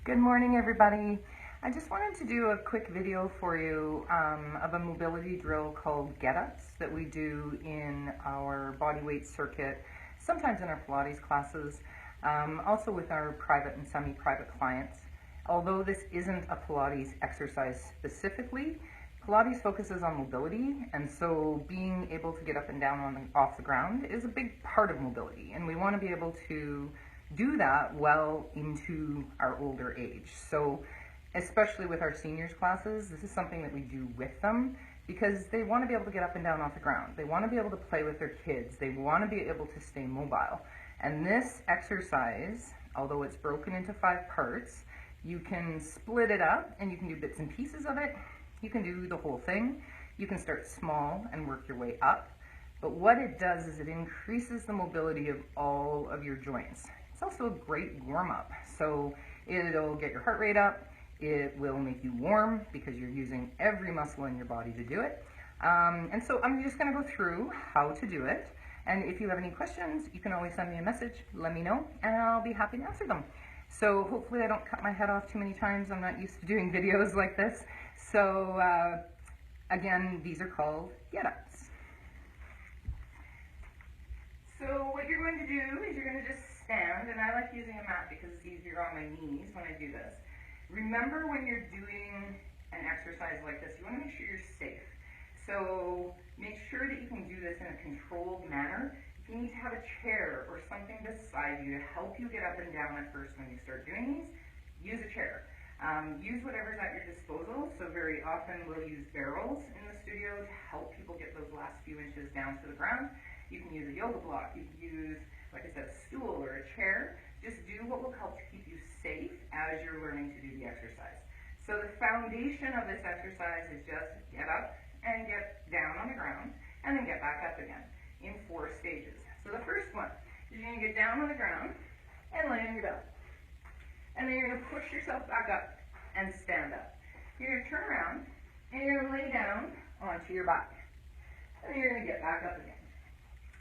Good morning, everybody. I just wanted to do a quick video for you of a mobility drill called getups that we do in our bodyweight circuit, sometimes in our Pilates classes, also with our private and semi-private clients. Although this isn't a Pilates exercise specifically, Pilates focuses on mobility, and so being able to get up and down off the ground is a big part of mobility, and we want to be able to do that well into our older age. So especially with our seniors classes, this is something that we do with them because they want to be able to get up and down off the ground. They want to be able to play with their kids. They want to be able to stay mobile. And this exercise, although it's broken into 5 parts, you can split it up and you can do bits and pieces of it. You can do the whole thing. You can start small and work your way up. But what it does is it increases the mobility of all of your joints. It's also a great warm-up. So it'll get your heart rate up. It will make you warm because you're using every muscle in your body to do it. And so I'm just going to go through how to do it. And if you have any questions, you can always send me a message, let me know, and I'll be happy to answer them. So hopefully I don't cut my head off too many times. I'm not used to doing videos like this. So again, these are called getups. So what you're going to do is you're going to just stand, and I like using a mat because it's easier on my knees when I do this. Remember, when you're doing an exercise like this, you want to make sure you're safe. So make sure that you can do this in a controlled manner. If you need to have a chair or something beside you to help you get up and down at first when you start doing these, use a chair. Use whatever's at your disposal. So very often we'll use barrels in the studio to help people get those last few inches down to the ground. You can use a yoga block. You can use, like I said, a stool or a chair. Just do what will help to keep you safe as you're learning to do the exercise. So the foundation of this exercise is just get up and get down on the ground and then get back up again in 4 stages. So the first one is you're going to get down on the ground and lay on your belly. And then you're going to push yourself back up and stand up. You're going to turn around and you're going to lay down onto your back. And then you're going to get back up again.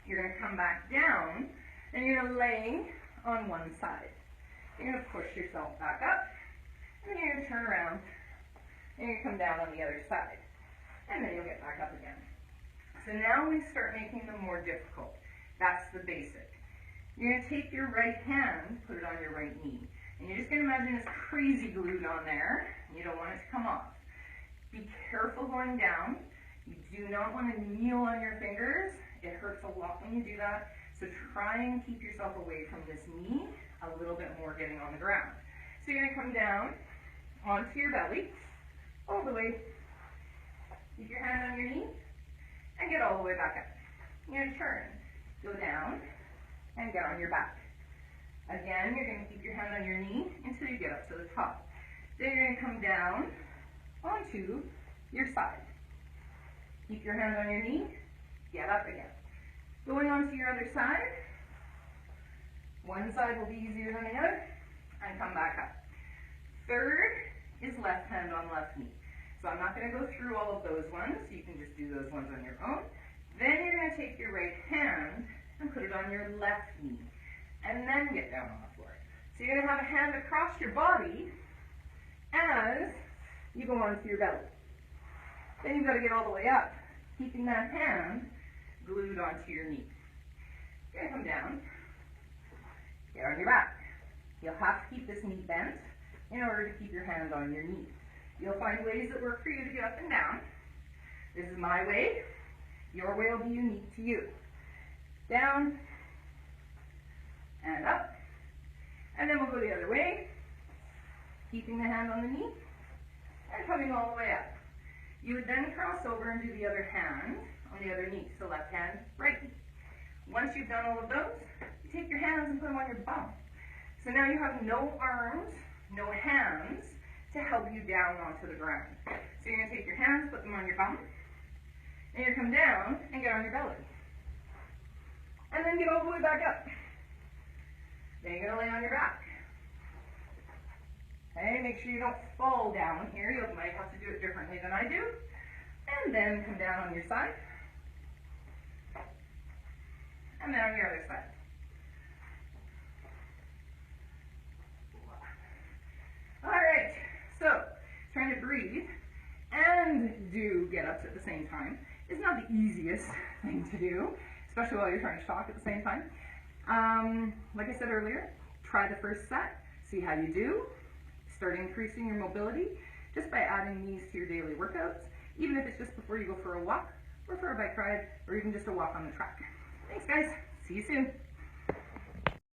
You're going to come back down and you're going to lay on one side. You're going to push yourself back up and then you're going to turn around and you're going to come down on the other side. And then you'll get back up again. So now we start making them more difficult. That's the basic. You're going to take your right hand, put it on your right knee. And you're just going to imagine it's crazy glued on there. You don't want it to come off. Be careful going down. You do not want to kneel on your fingers. It hurts a lot when you do that. So try and keep yourself away from this knee a little bit more getting on the ground. So you're going to come down onto your belly, all the way. Keep your hand on your knee and get all the way back up. You're going to turn, go down, and get on your back. Again, you're going to keep your hand on your knee until you get up to the top. Then you're going to come down onto your side. Keep your hand on your knee, get up again. Going on to your other side. One side will be easier than the other, and come back up. Third is left hand on left knee. So I'm not going to go through all of those ones. You can just do those ones on your own. Then you're going to take your right hand and put it on your left knee, and then get down on the floor. So you're going to have a hand across your body as you go onto your belly. Then you've got to get all the way up, keeping that hand glued onto your knee. You're going to come down, get on your back. You'll have to keep this knee bent in order to keep your hand on your knee. You'll find ways that work for you to get up and down. This is my way. Your way will be unique to you. Down and up. And then we'll go the other way, keeping the hand on the knee and coming all the way up. You would then cross over and do the other hand on the other knee. So left hand, right knee. Once you've done all of those, you take your hands and put them on your bum. So now you have no arms, no hands to help you down onto the ground. So you're going to take your hands, put them on your bum, and you're going to come down and get on your belly. And then get all the way back up. Then you're going to lay on your back. Okay, make sure you don't fall down here. You might have to do it differently than I do. And then come down on your side. And then on your other side. same time is not the easiest thing to do, especially while you're trying to talk at the same time. Like I said earlier, try the first set, see how you do. Start increasing your mobility just by adding these to your daily workouts, even if it's just before you go for a walk or for a bike ride or even just a walk on the track. Thanks guys, see you soon.